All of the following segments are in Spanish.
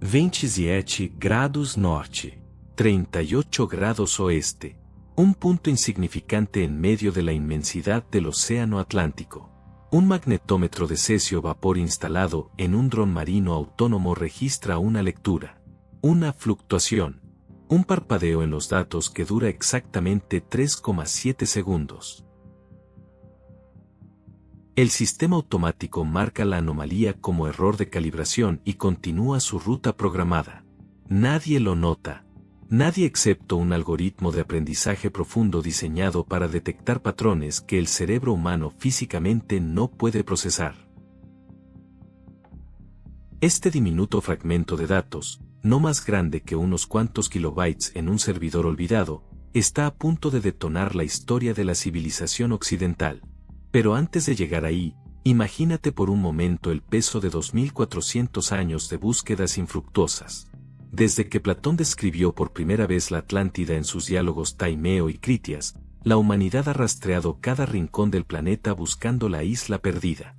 27 grados norte, 38 grados oeste. Un punto insignificante en medio de la inmensidad del océano Atlántico. Un magnetómetro de cesio vapor instalado en un dron marino autónomo registra una lectura, una fluctuación, un parpadeo en los datos que dura exactamente 3,7 segundos. El sistema automático marca la anomalía como error de calibración y continúa su ruta programada. Nadie lo nota. Nadie excepto un algoritmo de aprendizaje profundo diseñado para detectar patrones que el cerebro humano físicamente no puede procesar. Este diminuto fragmento de datos, no más grande que unos cuantos kilobytes en un servidor olvidado, está a punto de detonar la historia de la civilización occidental. Pero antes de llegar ahí, imagínate por un momento el peso de 2400 años de búsquedas infructuosas. Desde que Platón describió por primera vez la Atlántida en sus diálogos Taimeo y Critias, la humanidad ha rastreado cada rincón del planeta buscando la isla perdida.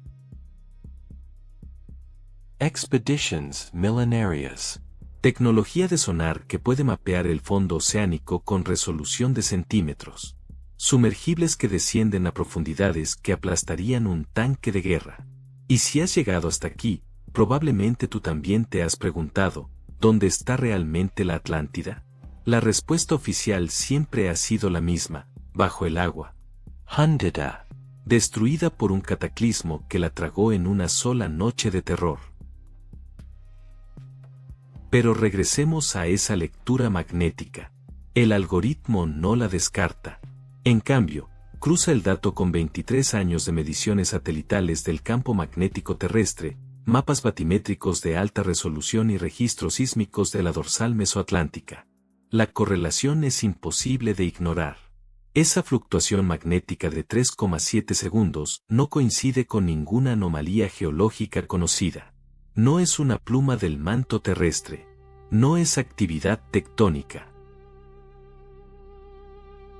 Expeditions Millenarias. Tecnología de sonar que puede mapear el fondo oceánico con resolución de centímetros. Sumergibles que descienden a profundidades que aplastarían un tanque de guerra. Y si has llegado hasta aquí, probablemente tú también te has preguntado, ¿dónde está realmente la Atlántida? La respuesta oficial siempre ha sido la misma, bajo el agua. Hundida. Destruida por un cataclismo que la tragó en una sola noche de terror. Pero regresemos a esa lectura magnética. El algoritmo no la descarta. En cambio, cruza el dato con 23 años de mediciones satelitales del campo magnético terrestre, mapas batimétricos de alta resolución y registros sísmicos de la dorsal mesoatlántica. La correlación es imposible de ignorar. Esa fluctuación magnética de 3,7 segundos no coincide con ninguna anomalía geológica conocida. No es una pluma del manto terrestre. No es actividad tectónica.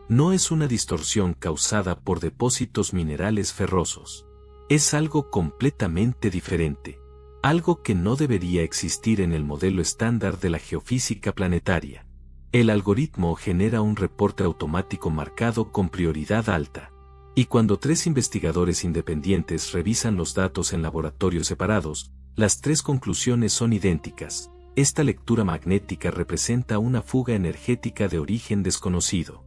No es una distorsión causada por depósitos minerales ferrosos. Es algo completamente diferente. Algo que no debería existir en el modelo estándar de la geofísica planetaria. El algoritmo genera un reporte automático marcado con prioridad alta. Y cuando 3 investigadores independientes revisan los datos en laboratorios separados, las 3 conclusiones son idénticas. Esta lectura magnética representa una fuga energética de origen desconocido.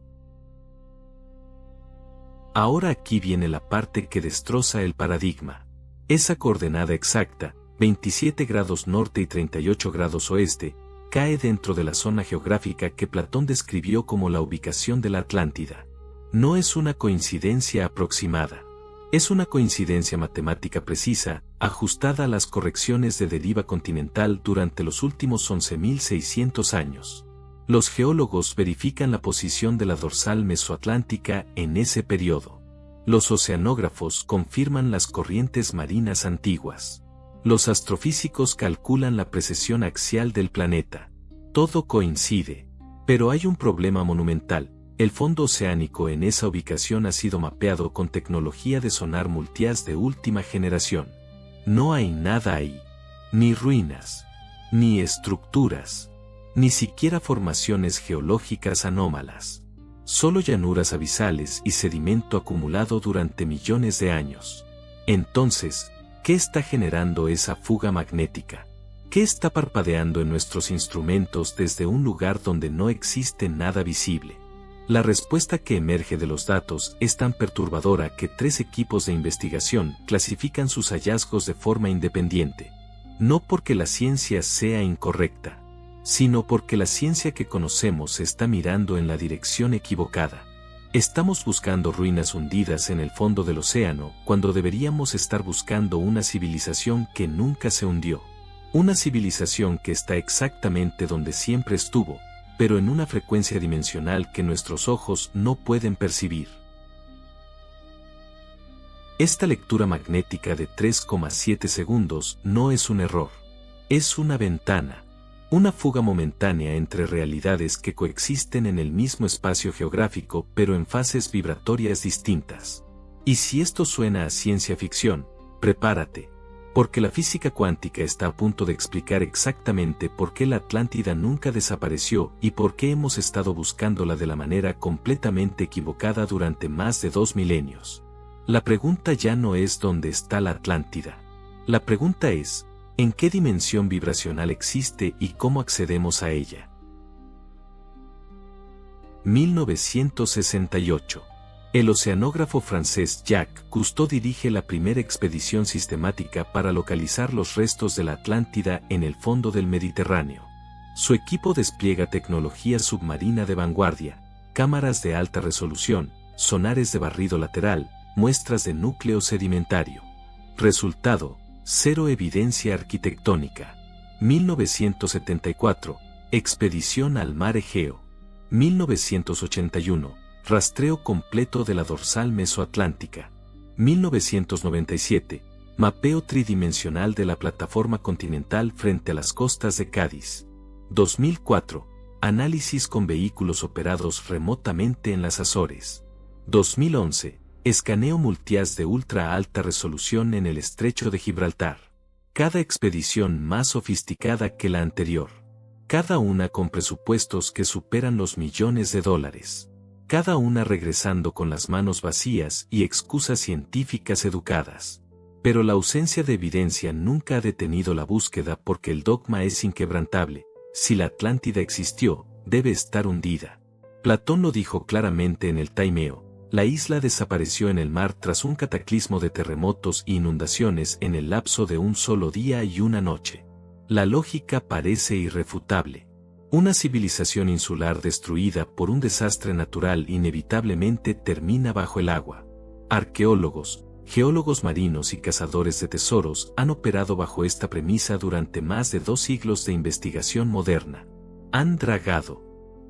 Ahora aquí viene la parte que destroza el paradigma. Esa coordenada exacta, 27 grados norte y 38 grados oeste, cae dentro de la zona geográfica que Platón describió como la ubicación de la Atlántida. No es una coincidencia aproximada. Es una coincidencia matemática precisa, ajustada a las correcciones de deriva continental durante los últimos 11.600 años. Los geólogos verifican la posición de la dorsal mesoatlántica en ese periodo. Los oceanógrafos confirman las corrientes marinas antiguas. Los astrofísicos calculan la precesión axial del planeta. Todo coincide. Pero hay un problema monumental. El fondo oceánico en esa ubicación ha sido mapeado con tecnología de sonar multiaz de última generación. No hay nada ahí. Ni ruinas. Ni estructuras. Ni siquiera formaciones geológicas anómalas. Solo llanuras abisales y sedimento acumulado durante millones de años. Entonces, ¿qué está generando esa fuga magnética? ¿Qué está parpadeando en nuestros instrumentos desde un lugar donde no existe nada visible? La respuesta que emerge de los datos es tan perturbadora que 3 equipos de investigación clasifican sus hallazgos de forma independiente. No porque la ciencia sea incorrecta, sino porque la ciencia que conocemos está mirando en la dirección equivocada. Estamos buscando ruinas hundidas en el fondo del océano cuando deberíamos estar buscando una civilización que nunca se hundió. Una civilización que está exactamente donde siempre estuvo, pero en una frecuencia dimensional que nuestros ojos no pueden percibir. Esta lectura magnética de 3,7 segundos no es un error. Es una ventana. Una fuga momentánea entre realidades que coexisten en el mismo espacio geográfico pero en fases vibratorias distintas. Y si esto suena a ciencia ficción, prepárate. Porque la física cuántica está a punto de explicar exactamente por qué la Atlántida nunca desapareció y por qué hemos estado buscándola de la manera completamente equivocada durante más de 2 milenios. La pregunta ya no es dónde está la Atlántida. La pregunta es, ¿en qué dimensión vibracional existe y cómo accedemos a ella? 1968. El oceanógrafo francés Jacques Cousteau dirige la primera expedición sistemática para localizar los restos de la Atlántida en el fondo del Mediterráneo. Su equipo despliega tecnología submarina de vanguardia, cámaras de alta resolución, sonares de barrido lateral, muestras de núcleo sedimentario. Resultado: cero evidencia arquitectónica. 1974. Expedición al mar Egeo. 1981. Rastreo completo de la dorsal mesoatlántica. 1997. Mapeo tridimensional de la plataforma continental frente a las costas de Cádiz. 2004. Análisis con vehículos operados remotamente en las Azores. 2011. Escaneo multihaz de ultra alta resolución en el estrecho de Gibraltar. Cada expedición más sofisticada que la anterior. Cada una con presupuestos que superan los millones de dólares. Cada una regresando con las manos vacías y excusas científicas educadas. Pero la ausencia de evidencia nunca ha detenido la búsqueda porque el dogma es inquebrantable: si la Atlántida existió, debe estar hundida. Platón lo dijo claramente en el Taimeo: la isla desapareció en el mar tras un cataclismo de terremotos e inundaciones en el lapso de un solo día y una noche. La lógica parece irrefutable. Una civilización insular destruida por un desastre natural inevitablemente termina bajo el agua. Arqueólogos, geólogos marinos y cazadores de tesoros han operado bajo esta premisa durante más de 2 siglos de investigación moderna. Han dragado,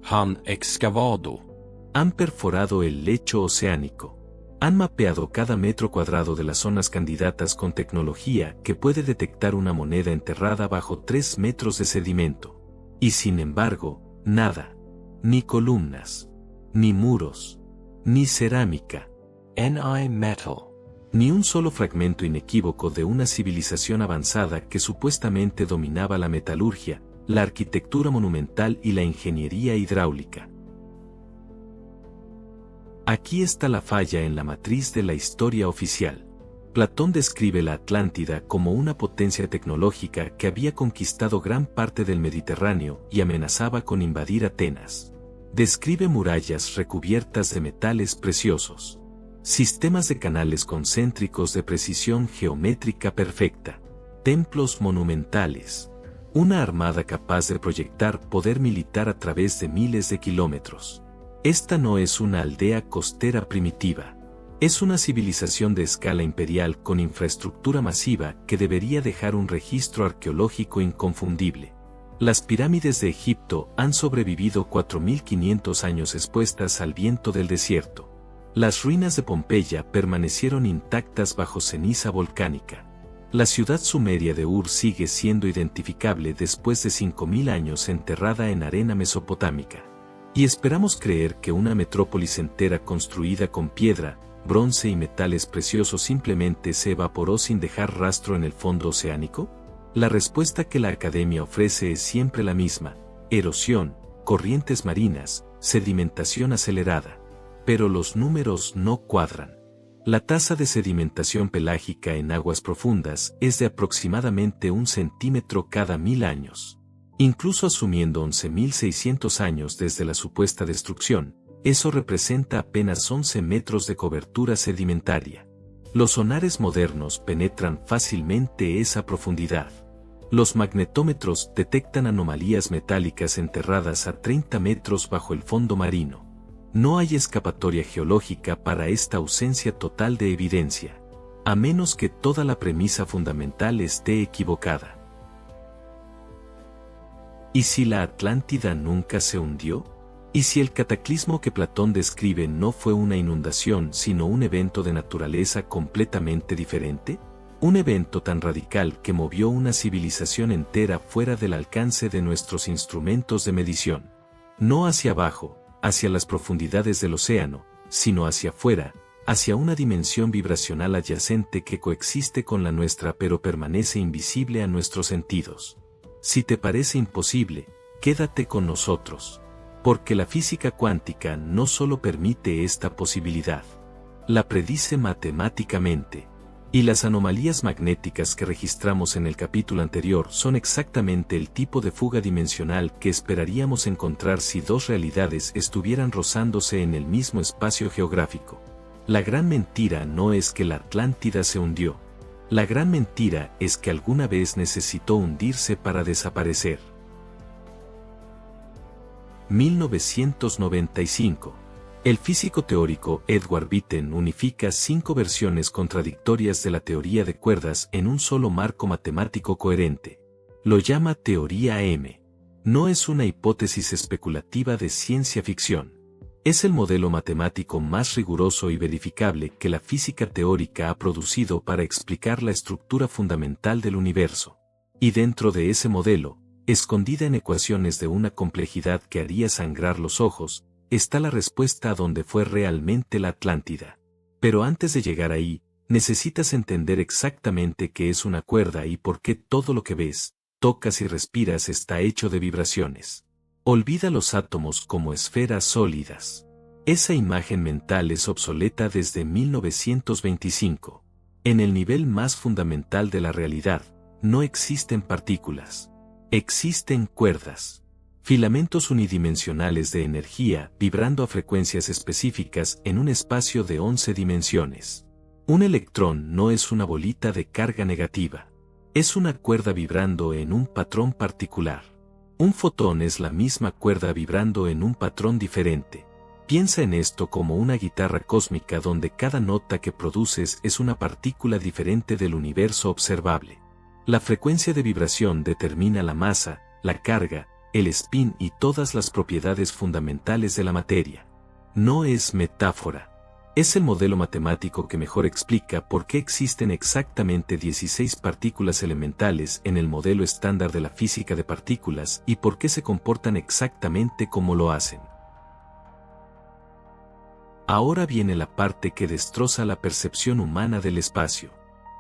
Han excavado, han perforado el lecho oceánico. Han mapeado cada metro cuadrado de las zonas candidatas con tecnología que puede detectar una moneda enterrada bajo 3 metros de sedimento. Y sin embargo, nada. Ni columnas. Ni muros. Ni cerámica. Ni metal. Ni un solo fragmento inequívoco de una civilización avanzada que supuestamente dominaba la metalurgia, la arquitectura monumental y la ingeniería hidráulica. Aquí está la falla en la matriz de la historia oficial. Platón describe la Atlántida como una potencia tecnológica que había conquistado gran parte del Mediterráneo y amenazaba con invadir Atenas. Describe murallas recubiertas de metales preciosos. Sistemas de canales concéntricos de precisión geométrica perfecta. Templos monumentales. Una armada capaz de proyectar poder militar a través de miles de kilómetros. Esta no es una aldea costera primitiva. Es una civilización de escala imperial con infraestructura masiva que debería dejar un registro arqueológico inconfundible. Las pirámides de Egipto han sobrevivido 4500 años expuestas al viento del desierto. Las ruinas de Pompeya permanecieron intactas bajo ceniza volcánica. La ciudad sumeria de Ur sigue siendo identificable después de 5000 años enterrada en arena mesopotámica. Y esperamos creer que una metrópolis entera construida con piedra, bronce y metales preciosos simplemente se evaporó sin dejar rastro en el fondo oceánico? La respuesta que la academia ofrece es siempre la misma: erosión, corrientes marinas, sedimentación acelerada. Pero los números no cuadran. La tasa de sedimentación pelágica en aguas profundas es de aproximadamente 1 centímetro cada 1000 años. Incluso asumiendo 11.600 años desde la supuesta destrucción, eso representa apenas 11 metros de cobertura sedimentaria. Los sonares modernos penetran fácilmente esa profundidad. Los magnetómetros detectan anomalías metálicas enterradas a 30 metros bajo el fondo marino. No hay escapatoria geológica para esta ausencia total de evidencia, a menos que toda la premisa fundamental esté equivocada. ¿Y si la Atlántida nunca se hundió? ¿Y si el cataclismo que Platón describe no fue una inundación sino un evento de naturaleza completamente diferente? Un evento tan radical que movió una civilización entera fuera del alcance de nuestros instrumentos de medición. No hacia abajo, hacia las profundidades del océano, sino hacia afuera, hacia una dimensión vibracional adyacente que coexiste con la nuestra pero permanece invisible a nuestros sentidos. Si te parece imposible, quédate con nosotros. Porque la física cuántica no solo permite esta posibilidad, la predice matemáticamente. Y las anomalías magnéticas que registramos en el capítulo anterior son exactamente el tipo de fuga dimensional que esperaríamos encontrar si dos realidades estuvieran rozándose en el mismo espacio geográfico. La gran mentira no es que la Atlántida se hundió. La gran mentira es que alguna vez necesitó hundirse para desaparecer. 1995. El físico teórico Edward Witten unifica 5 versiones contradictorias de la teoría de cuerdas en un solo marco matemático coherente. Lo llama teoría M. No es una hipótesis especulativa de ciencia ficción. Es el modelo matemático más riguroso y verificable que la física teórica ha producido para explicar la estructura fundamental del universo. Y dentro de ese modelo, escondida en ecuaciones de una complejidad que haría sangrar los ojos, está la respuesta a dónde fue realmente la Atlántida. Pero antes de llegar ahí, necesitas entender exactamente qué es una cuerda y por qué todo lo que ves, tocas y respiras está hecho de vibraciones. Olvida los átomos como esferas sólidas. Esa imagen mental es obsoleta desde 1925. En el nivel más fundamental de la realidad, no existen partículas. Existen cuerdas. Filamentos unidimensionales de energía vibrando a frecuencias específicas en un espacio de 11 dimensiones. Un electrón no es una bolita de carga negativa. Es una cuerda vibrando en un patrón particular. Un fotón es la misma cuerda vibrando en un patrón diferente. Piensa en esto como una guitarra cósmica donde cada nota que produces es una partícula diferente del universo observable. La frecuencia de vibración determina la masa, la carga, el spin y todas las propiedades fundamentales de la materia. No es metáfora. Es el modelo matemático que mejor explica por qué existen exactamente 16 partículas elementales en el modelo estándar de la física de partículas y por qué se comportan exactamente como lo hacen. Ahora viene la parte que destroza la percepción humana del espacio.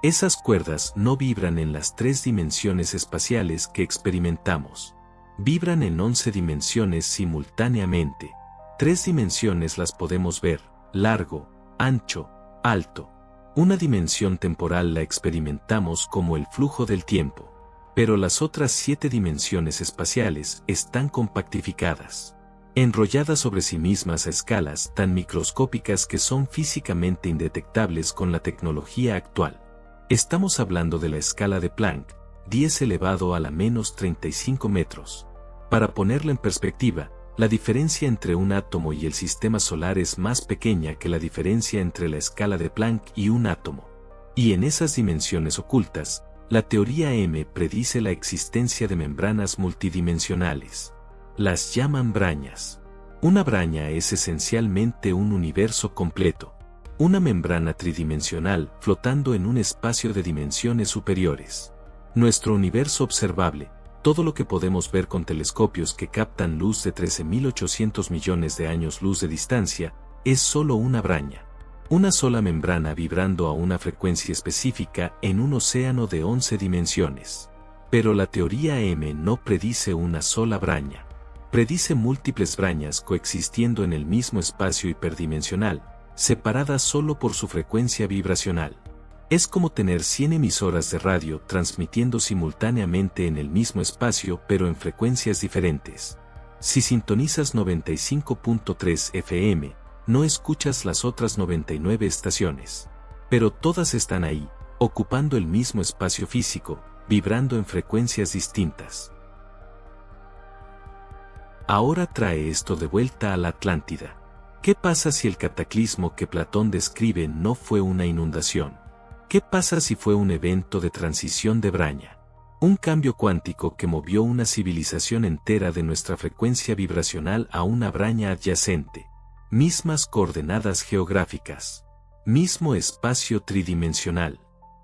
Esas cuerdas no vibran en las 3 dimensiones espaciales que experimentamos. Vibran en 11 dimensiones simultáneamente. 3 dimensiones las podemos ver: largo, ancho, alto. Una dimensión temporal la experimentamos como el flujo del tiempo. Pero las otras 7 dimensiones espaciales están compactificadas, enrolladas sobre sí mismas a escalas tan microscópicas que son físicamente indetectables con la tecnología actual. Estamos hablando de la escala de Planck, 10 elevado a la menos 35 metros. Para ponerla en perspectiva, la diferencia entre un átomo y el sistema solar es más pequeña que la diferencia entre la escala de Planck y un átomo. Y en esas dimensiones ocultas, la teoría M predice la existencia de membranas multidimensionales. Las llaman brañas. Una braña es esencialmente un universo completo. Una membrana tridimensional flotando en un espacio de dimensiones superiores. Nuestro universo observable, todo lo que podemos ver con telescopios que captan luz de 13.800 millones de años luz de distancia, es solo una braña. Una sola membrana vibrando a una frecuencia específica en un océano de 11 dimensiones. Pero la teoría M no predice una sola braña. Predice múltiples brañas coexistiendo en el mismo espacio hiperdimensional, separadas solo por su frecuencia vibracional. Es como tener 100 emisoras de radio transmitiendo simultáneamente en el mismo espacio pero en frecuencias diferentes. Si sintonizas 95.3 FM, no escuchas las otras 99 estaciones. Pero todas están ahí, ocupando el mismo espacio físico, vibrando en frecuencias distintas. Ahora trae esto de vuelta a la Atlántida. ¿Qué pasa si el cataclismo que Platón describe no fue una inundación? ¿Qué pasa si fue un evento de transición de braña? Un cambio cuántico que movió una civilización entera de nuestra frecuencia vibracional a una braña adyacente. Mismas coordenadas geográficas. Mismo espacio tridimensional.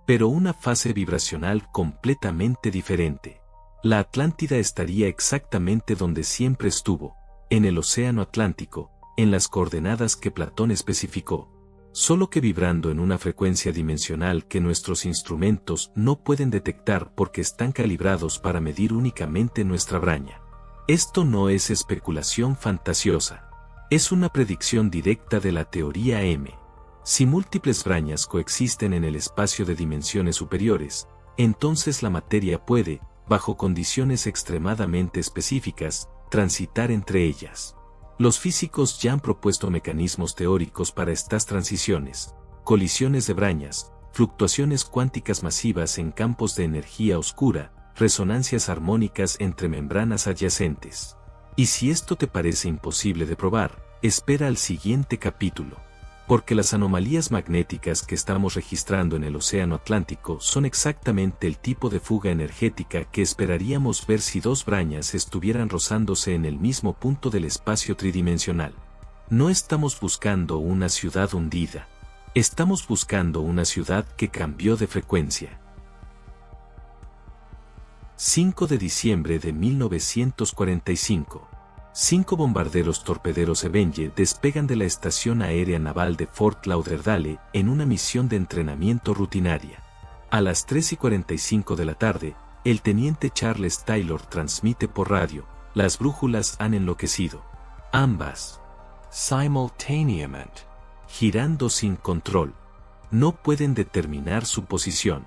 Pero una fase vibracional completamente diferente. La Atlántida estaría exactamente donde siempre estuvo, en el océano Atlántico, en las coordenadas que Platón especificó. solo que vibrando en una frecuencia dimensional que nuestros instrumentos no pueden detectar porque están calibrados para medir únicamente nuestra braña. Esto no es especulación fantasiosa. Es una predicción directa de la teoría M. Si múltiples brañas coexisten en el espacio de dimensiones superiores, entonces la materia puede, bajo condiciones extremadamente específicas, transitar entre ellas. Los físicos ya han propuesto mecanismos teóricos para estas transiciones, colisiones de brañas, fluctuaciones cuánticas masivas en campos de energía oscura, resonancias armónicas entre membranas adyacentes. Y si esto te parece imposible de probar, espera al siguiente capítulo. Porque las anomalías magnéticas que estamos registrando en el Océano Atlántico son exactamente el tipo de fuga energética que esperaríamos ver si dos brañas estuvieran rozándose en el mismo punto del espacio tridimensional. No estamos buscando una ciudad hundida. Estamos buscando una ciudad que cambió de frecuencia. 5 de diciembre de 1945. 5 bombarderos torpederos Avenger despegan de la Estación Aérea Naval de Fort Lauderdale en una misión de entrenamiento rutinaria. A las 3:45 de la tarde, el teniente Charles Taylor transmite por radio: las brújulas han enloquecido. Ambas, simultaneamente, girando sin control, no pueden determinar su posición.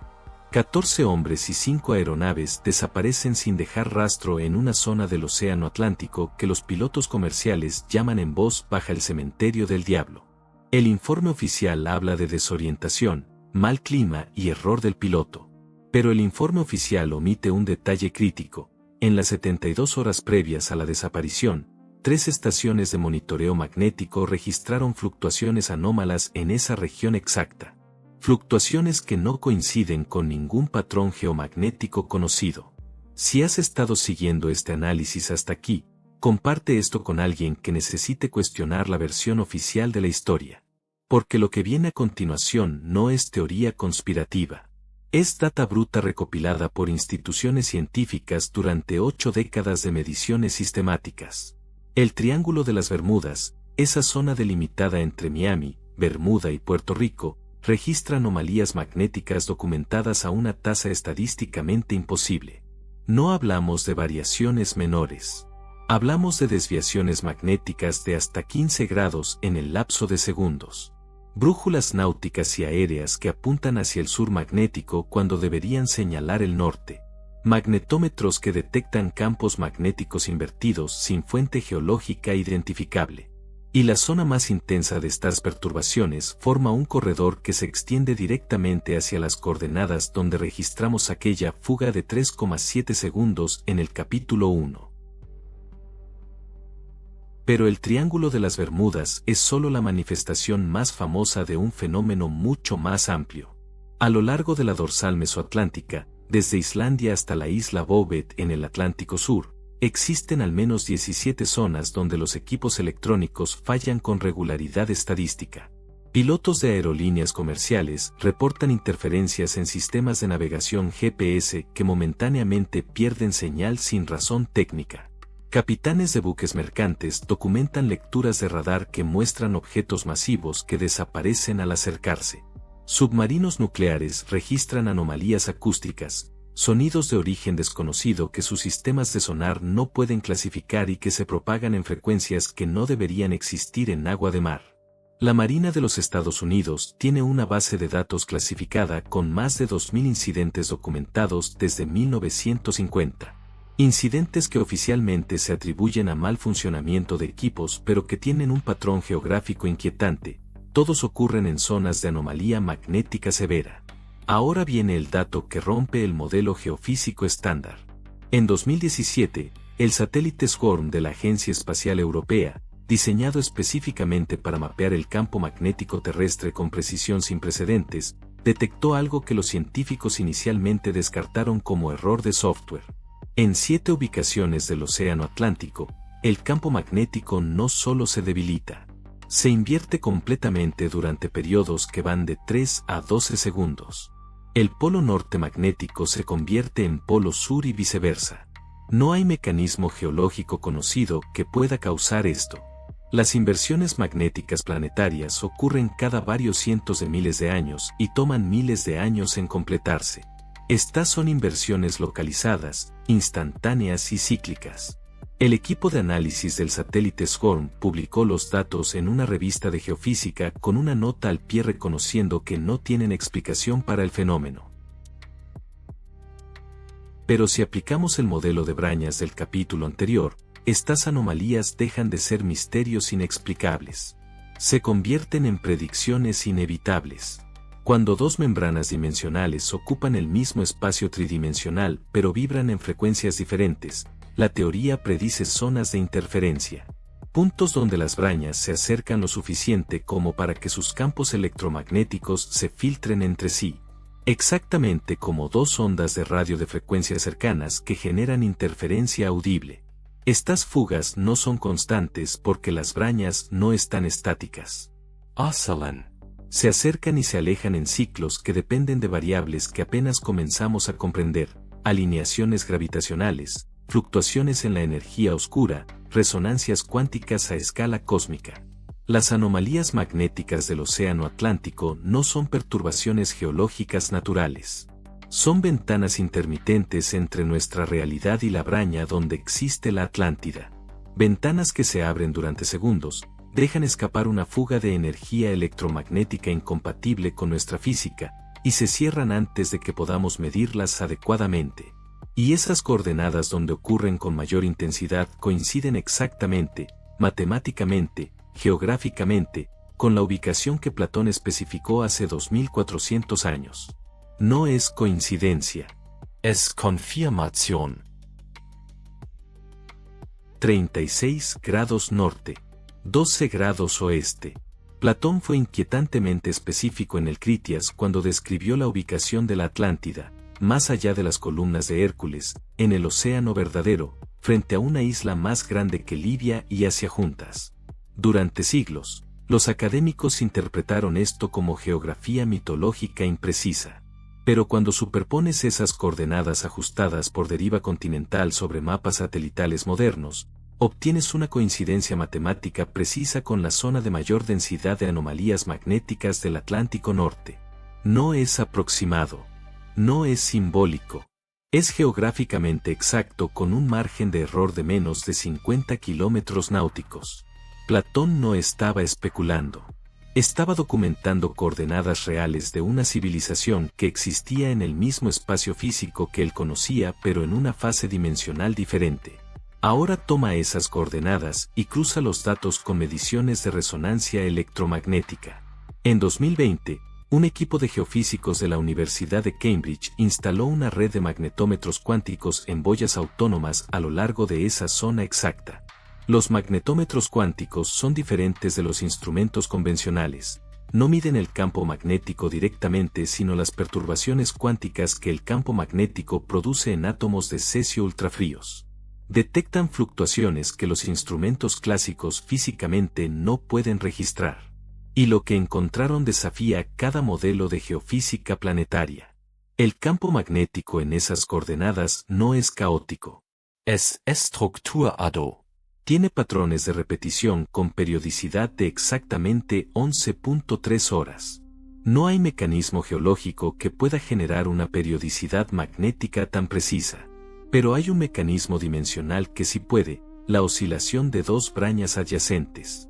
14 hombres y 5 aeronaves desaparecen sin dejar rastro en una zona del Océano Atlántico que los pilotos comerciales llaman en voz baja el cementerio del diablo. El informe oficial habla de desorientación, mal clima y error del piloto. Pero el informe oficial omite un detalle crítico: en las 72 horas previas a la desaparición, 3 estaciones de monitoreo magnético registraron fluctuaciones anómalas en esa región exacta. Fluctuaciones que no coinciden con ningún patrón geomagnético conocido. Si has estado siguiendo este análisis hasta aquí, comparte esto con alguien que necesite cuestionar la versión oficial de la historia. Porque lo que viene a continuación no es teoría conspirativa. Es data bruta recopilada por instituciones científicas durante 8 décadas de mediciones sistemáticas. El Triángulo de las Bermudas, esa zona delimitada entre Miami, Bermuda y Puerto Rico, registra anomalías magnéticas documentadas a una tasa estadísticamente imposible. No hablamos de variaciones menores. Hablamos de desviaciones magnéticas de hasta 15 grados en el lapso de segundos. Brújulas náuticas y aéreas que apuntan hacia el sur magnético cuando deberían señalar el norte. Magnetómetros que detectan campos magnéticos invertidos sin fuente geológica identificable. Y la zona más intensa de estas perturbaciones forma un corredor que se extiende directamente hacia las coordenadas donde registramos aquella fuga de 3,7 segundos en el capítulo 1. Pero el Triángulo de las Bermudas es solo la manifestación más famosa de un fenómeno mucho más amplio. A lo largo de la dorsal mesoatlántica, desde Islandia hasta la isla Bouvet en el Atlántico Sur, existen al menos 17 zonas donde los equipos electrónicos fallan con regularidad estadística. Pilotos de aerolíneas comerciales reportan interferencias en sistemas de navegación GPS que momentáneamente pierden señal sin razón técnica. Capitanes de buques mercantes documentan lecturas de radar que muestran objetos masivos que desaparecen al acercarse. Submarinos nucleares registran anomalías acústicas, sonidos de origen desconocido que sus sistemas de sonar no pueden clasificar y que se propagan en frecuencias que no deberían existir en agua de mar. La Marina de los Estados Unidos tiene una base de datos clasificada con más de 2.000 incidentes documentados desde 1950. Incidentes que oficialmente se atribuyen a mal funcionamiento de equipos pero que tienen un patrón geográfico inquietante. Todos ocurren en zonas de anomalía magnética severa. Ahora viene el dato que rompe el modelo geofísico estándar. En 2017, el satélite SWORM de la Agencia Espacial Europea, diseñado específicamente para mapear el campo magnético terrestre con precisión sin precedentes, detectó algo que los científicos inicialmente descartaron como error de software. En 7 ubicaciones del Océano Atlántico, el campo magnético no solo se debilita, se invierte completamente durante periodos que van de 3 a 12 segundos. El polo norte magnético se convierte en polo sur y viceversa. No hay mecanismo geológico conocido que pueda causar esto. Las inversiones magnéticas planetarias ocurren cada varios cientos de miles de años y toman miles de años en completarse. Estas son inversiones localizadas, instantáneas y cíclicas. El equipo de análisis del satélite SHORM publicó los datos en una revista de geofísica con una nota al pie reconociendo que no tienen explicación para el fenómeno. Pero si aplicamos el modelo de Brañas del capítulo anterior, estas anomalías dejan de ser misterios inexplicables. Se convierten en predicciones inevitables. Cuando dos membranas dimensionales ocupan el mismo espacio tridimensional pero vibran en frecuencias diferentes, la teoría predice zonas de interferencia. Puntos donde las brañas se acercan lo suficiente como para que sus campos electromagnéticos se filtren entre sí. Exactamente como dos ondas de radio de frecuencias cercanas que generan interferencia audible. Estas fugas no son constantes porque las brañas no están estáticas. Oscillan. Se acercan y se alejan en ciclos que dependen de variables que apenas comenzamos a comprender, alineaciones gravitacionales, fluctuaciones en la energía oscura, resonancias cuánticas a escala cósmica. Las anomalías magnéticas del Océano Atlántico no son perturbaciones geológicas naturales. Son ventanas intermitentes entre nuestra realidad y la braña donde existe la Atlántida. Ventanas que se abren durante segundos, dejan escapar una fuga de energía electromagnética incompatible con nuestra física, y se cierran antes de que podamos medirlas adecuadamente. Y esas coordenadas donde ocurren con mayor intensidad coinciden exactamente, matemáticamente, geográficamente, con la ubicación que Platón especificó hace 2400 años. No es coincidencia. Es confirmación. 36 grados norte, 12 grados oeste. Platón fue inquietantemente específico en el Critias cuando describió la ubicación de la Atlántida, más allá de las columnas de Hércules, en el océano verdadero, frente a una isla más grande que Libia y Asia juntas. Durante siglos, los académicos interpretaron esto como geografía mitológica imprecisa. Pero cuando superpones esas coordenadas ajustadas por deriva continental sobre mapas satelitales modernos, obtienes una coincidencia matemática precisa con la zona de mayor densidad de anomalías magnéticas del Atlántico Norte. No es aproximado. No es simbólico. Es geográficamente exacto con un margen de error de menos de 50 kilómetros náuticos. Platón no estaba especulando. Estaba documentando coordenadas reales de una civilización que existía en el mismo espacio físico que él conocía pero en una fase dimensional diferente. Ahora toma esas coordenadas y cruza los datos con mediciones de resonancia electromagnética. En 2020, un equipo de geofísicos de la Universidad de Cambridge instaló una red de magnetómetros cuánticos en boyas autónomas a lo largo de esa zona exacta. Los magnetómetros cuánticos son diferentes de los instrumentos convencionales. No miden el campo magnético directamente sino las perturbaciones cuánticas que el campo magnético produce en átomos de cesio ultrafríos. Detectan fluctuaciones que los instrumentos clásicos físicamente no pueden registrar. Y lo que encontraron desafía cada modelo de geofísica planetaria. El campo magnético en esas coordenadas no es caótico. Es estructurado. Tiene patrones de repetición con periodicidad de exactamente 11.3 horas. No hay mecanismo geológico que pueda generar una periodicidad magnética tan precisa. Pero hay un mecanismo dimensional que sí puede, la oscilación de dos brañas adyacentes.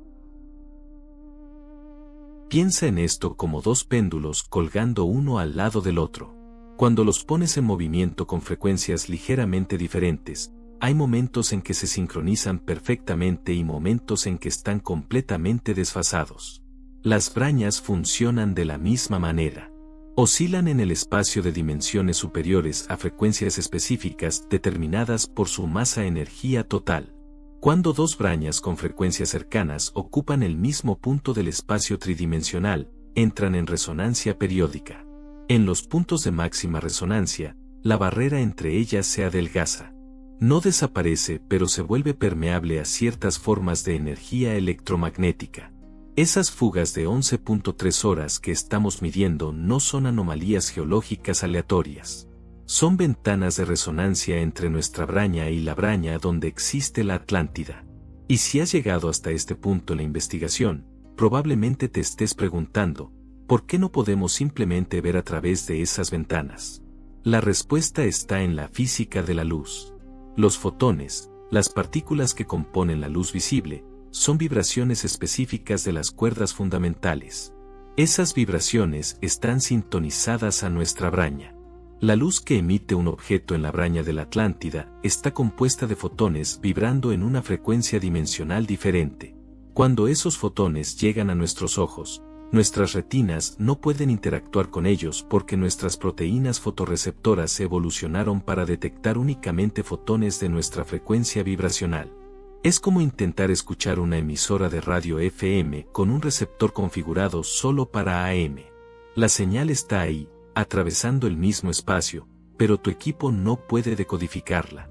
Piensa en esto como dos péndulos colgando uno al lado del otro. Cuando los pones en movimiento con frecuencias ligeramente diferentes, hay momentos en que se sincronizan perfectamente y momentos en que están completamente desfasados. Las brañas funcionan de la misma manera. Oscilan en el espacio de dimensiones superiores a frecuencias específicas determinadas por su masa-energía total. Cuando dos brañas con frecuencias cercanas ocupan el mismo punto del espacio tridimensional, entran en resonancia periódica. En los puntos de máxima resonancia, la barrera entre ellas se adelgaza. No desaparece pero se vuelve permeable a ciertas formas de energía electromagnética. Esas fugas de 11.3 horas que estamos midiendo no son anomalías geológicas aleatorias. Son ventanas de resonancia entre nuestra braña y la braña donde existe la Atlántida. Y si has llegado hasta este punto en la investigación, probablemente te estés preguntando, ¿por qué no podemos simplemente ver a través de esas ventanas? La respuesta está en la física de la luz. Los fotones, las partículas que componen la luz visible, son vibraciones específicas de las cuerdas fundamentales. Esas vibraciones están sintonizadas a nuestra braña. La luz que emite un objeto en la braña de la Atlántida está compuesta de fotones vibrando en una frecuencia dimensional diferente. Cuando esos fotones llegan a nuestros ojos, nuestras retinas no pueden interactuar con ellos porque nuestras proteínas fotorreceptoras evolucionaron para detectar únicamente fotones de nuestra frecuencia vibracional. Es como intentar escuchar una emisora de radio FM con un receptor configurado solo para AM. La señal está ahí, atravesando el mismo espacio, pero tu equipo no puede decodificarla.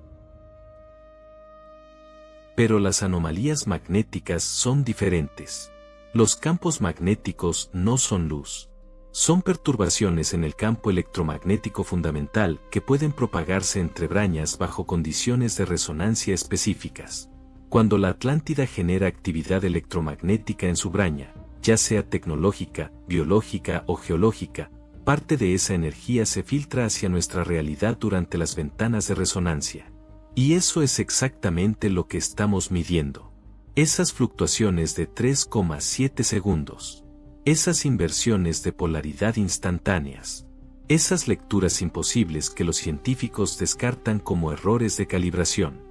Pero las anomalías magnéticas son diferentes. Los campos magnéticos no son luz. Son perturbaciones en el campo electromagnético fundamental que pueden propagarse entre brañas bajo condiciones de resonancia específicas. Cuando la Atlántida genera actividad electromagnética en su braña, ya sea tecnológica, biológica o geológica, parte de esa energía se filtra hacia nuestra realidad durante las ventanas de resonancia. Y eso es exactamente lo que estamos midiendo. Esas fluctuaciones de 3,7 segundos. Esas inversiones de polaridad instantáneas. Esas lecturas imposibles que los científicos descartan como errores de calibración.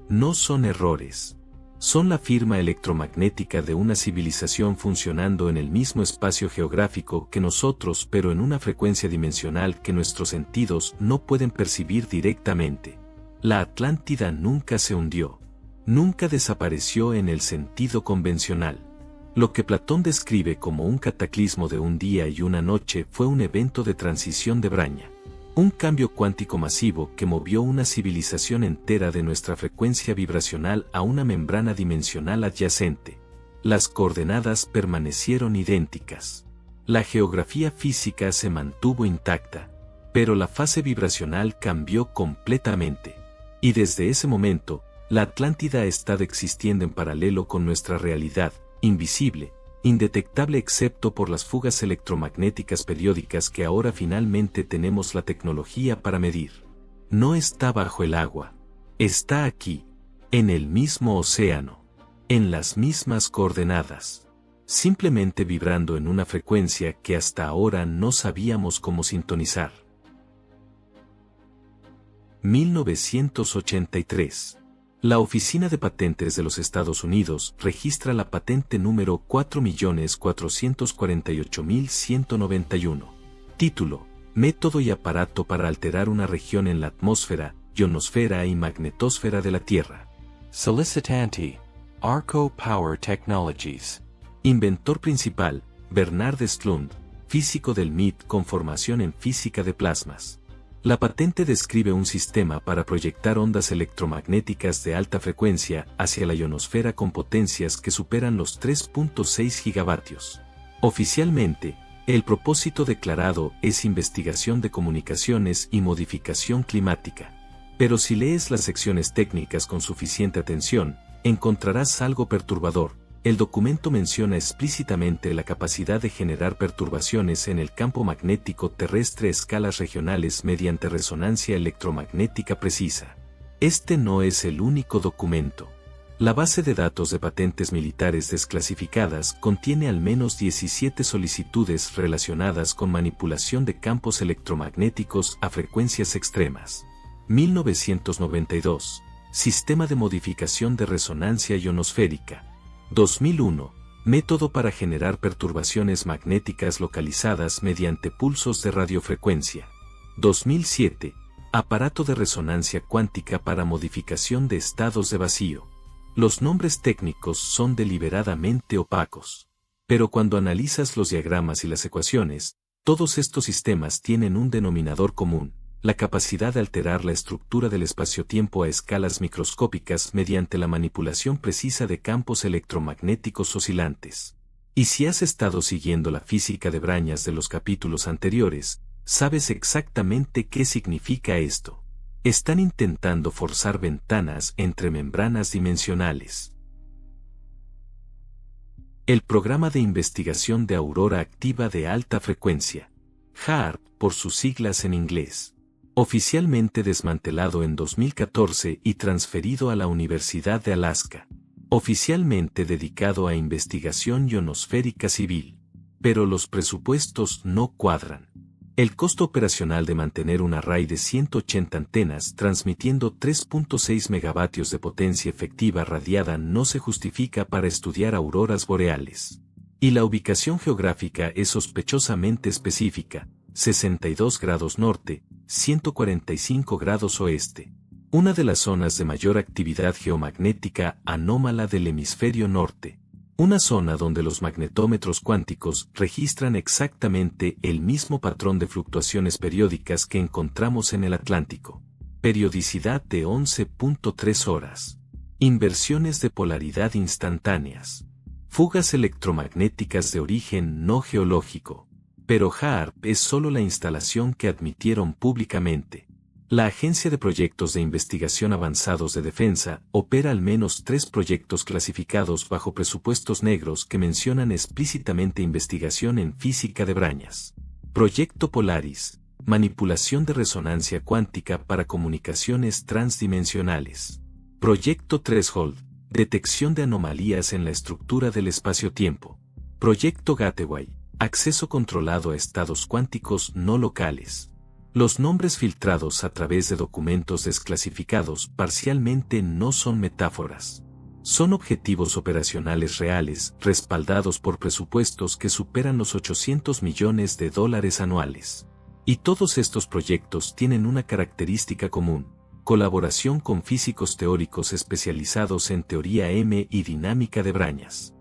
No son errores. Son la firma electromagnética de una civilización funcionando en el mismo espacio geográfico que nosotros, pero en una frecuencia dimensional que nuestros sentidos no pueden percibir directamente. La Atlántida nunca se hundió. Nunca desapareció en el sentido convencional. Lo que Platón describe como un cataclismo de un día y una noche fue un evento de transición de braña. Un cambio cuántico masivo que movió una civilización entera de nuestra frecuencia vibracional a una membrana dimensional adyacente. Las coordenadas permanecieron idénticas. La geografía física se mantuvo intacta, pero la fase vibracional cambió completamente. Y desde ese momento, la Atlántida ha estado existiendo en paralelo con nuestra realidad, invisible, indetectable excepto por las fugas electromagnéticas periódicas que ahora finalmente tenemos la tecnología para medir. No está bajo el agua. Está aquí, en el mismo océano, en las mismas coordenadas, simplemente vibrando en una frecuencia que hasta ahora no sabíamos cómo sintonizar. 1983. La Oficina de Patentes de los Estados Unidos registra la patente número 4.448.191. Título: Método y aparato para alterar una región en la atmósfera, ionosfera y magnetosfera de la Tierra. Solicitanti: Arco Power Technologies. Inventor principal: Bernard Slund, físico del MIT con formación en física de plasmas. La patente describe un sistema para proyectar ondas electromagnéticas de alta frecuencia hacia la ionosfera con potencias que superan los 3.6 gigavatios. Oficialmente, el propósito declarado es investigación de comunicaciones y modificación climática. Pero si lees las secciones técnicas con suficiente atención, encontrarás algo perturbador. El documento menciona explícitamente la capacidad de generar perturbaciones en el campo magnético terrestre a escalas regionales mediante resonancia electromagnética precisa. Este no es el único documento. La base de datos de patentes militares desclasificadas contiene al menos 17 solicitudes relacionadas con manipulación de campos electromagnéticos a frecuencias extremas. 1992. Sistema de modificación de resonancia ionosférica. 2001. Método para generar perturbaciones magnéticas localizadas mediante pulsos de radiofrecuencia. 2007. Aparato de resonancia cuántica para modificación de estados de vacío. Los nombres técnicos son deliberadamente opacos. Pero cuando analizas los diagramas y las ecuaciones, todos estos sistemas tienen un denominador común: la capacidad de alterar la estructura del espacio-tiempo a escalas microscópicas mediante la manipulación precisa de campos electromagnéticos oscilantes. Y si has estado siguiendo la física de brañas de los capítulos anteriores, sabes exactamente qué significa esto. Están intentando forzar ventanas entre membranas dimensionales. El Programa de Investigación de Aurora Activa de Alta Frecuencia, HAARP por sus siglas en inglés, oficialmente desmantelado en 2014 y transferido a la Universidad de Alaska, oficialmente dedicado a investigación ionosférica civil. Pero los presupuestos no cuadran. El costo operacional de mantener un array de 180 antenas transmitiendo 3.6 megavatios de potencia efectiva radiada no se justifica para estudiar auroras boreales. Y la ubicación geográfica es sospechosamente específica, 62 grados norte, 145 grados oeste. Una de las zonas de mayor actividad geomagnética anómala del hemisferio norte. Una zona donde los magnetómetros cuánticos registran exactamente el mismo patrón de fluctuaciones periódicas que encontramos en el Atlántico. Periodicidad de 11.3 horas. Inversiones de polaridad instantáneas. Fugas electromagnéticas de origen no geológico. Pero HAARP es solo la instalación que admitieron públicamente. La Agencia de Proyectos de Investigación Avanzados de Defensa opera al menos 3 proyectos clasificados bajo presupuestos negros que mencionan explícitamente investigación en física de brañas. Proyecto Polaris, manipulación de resonancia cuántica para comunicaciones transdimensionales. Proyecto Threshold, detección de anomalías en la estructura del espacio-tiempo. Proyecto Gateway, acceso controlado a estados cuánticos no locales. Los nombres filtrados a través de documentos desclasificados parcialmente no son metáforas. Son objetivos operacionales reales respaldados por presupuestos que superan los $800 millones anuales. Y todos estos proyectos tienen una característica común: colaboración con físicos teóricos especializados en teoría M y dinámica de brañas.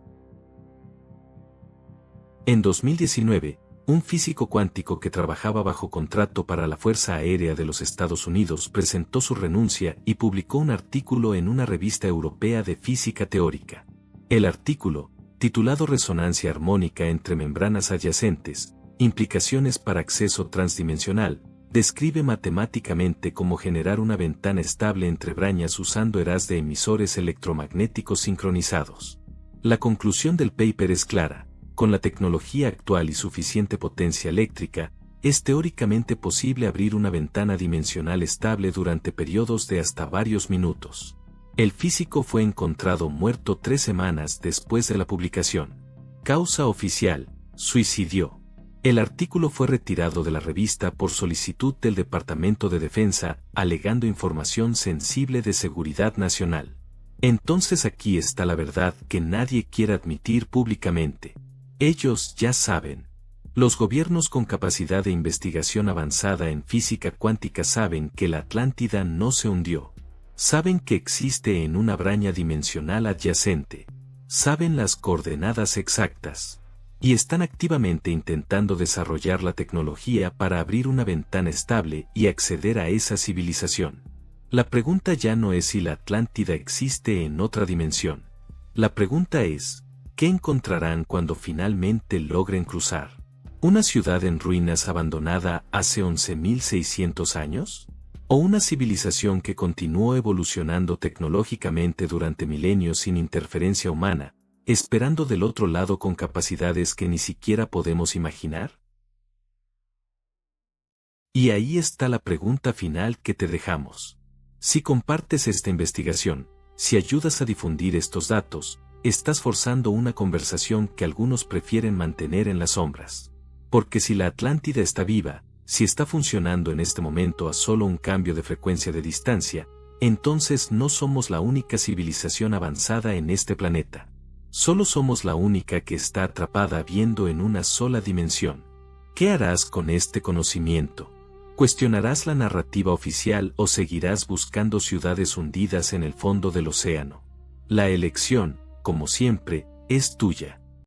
En 2019, un físico cuántico que trabajaba bajo contrato para la Fuerza Aérea de los Estados Unidos presentó su renuncia y publicó un artículo en una revista europea de física teórica. El artículo, titulado Resonancia armónica entre membranas adyacentes, implicaciones para acceso transdimensional, describe matemáticamente cómo generar una ventana estable entre brañas usando eras de emisores electromagnéticos sincronizados. La conclusión del paper es clara. Con la tecnología actual y suficiente potencia eléctrica, es teóricamente posible abrir una ventana dimensional estable durante periodos de hasta varios minutos. El físico fue encontrado muerto 3 semanas después de la publicación. Causa oficial: suicidio. El artículo fue retirado de la revista por solicitud del Departamento de Defensa, alegando información sensible de seguridad nacional. Entonces aquí está la verdad que nadie quiere admitir públicamente. Ellos ya saben. Los gobiernos con capacidad de investigación avanzada en física cuántica saben que la Atlántida no se hundió. Saben que existe en una braña dimensional adyacente. Saben las coordenadas exactas. Y están activamente intentando desarrollar la tecnología para abrir una ventana estable y acceder a esa civilización. La pregunta ya no es si la Atlántida existe en otra dimensión. La pregunta es: ¿qué encontrarán cuando finalmente logren cruzar? ¿Una ciudad en ruinas abandonada hace 11.600 años? ¿O una civilización que continuó evolucionando tecnológicamente durante milenios sin interferencia humana, esperando del otro lado con capacidades que ni siquiera podemos imaginar? Y ahí está la pregunta final que te dejamos. Si compartes esta investigación, si ayudas a difundir estos datos, estás forzando una conversación que algunos prefieren mantener en las sombras. Porque si la Atlántida está viva, si está funcionando en este momento a solo un cambio de frecuencia de distancia, entonces no somos la única civilización avanzada en este planeta. Solo somos la única que está atrapada viendo en una sola dimensión. ¿Qué harás con este conocimiento? ¿Cuestionarás la narrativa oficial o seguirás buscando ciudades hundidas en el fondo del océano? La elección, como siempre, es tuya.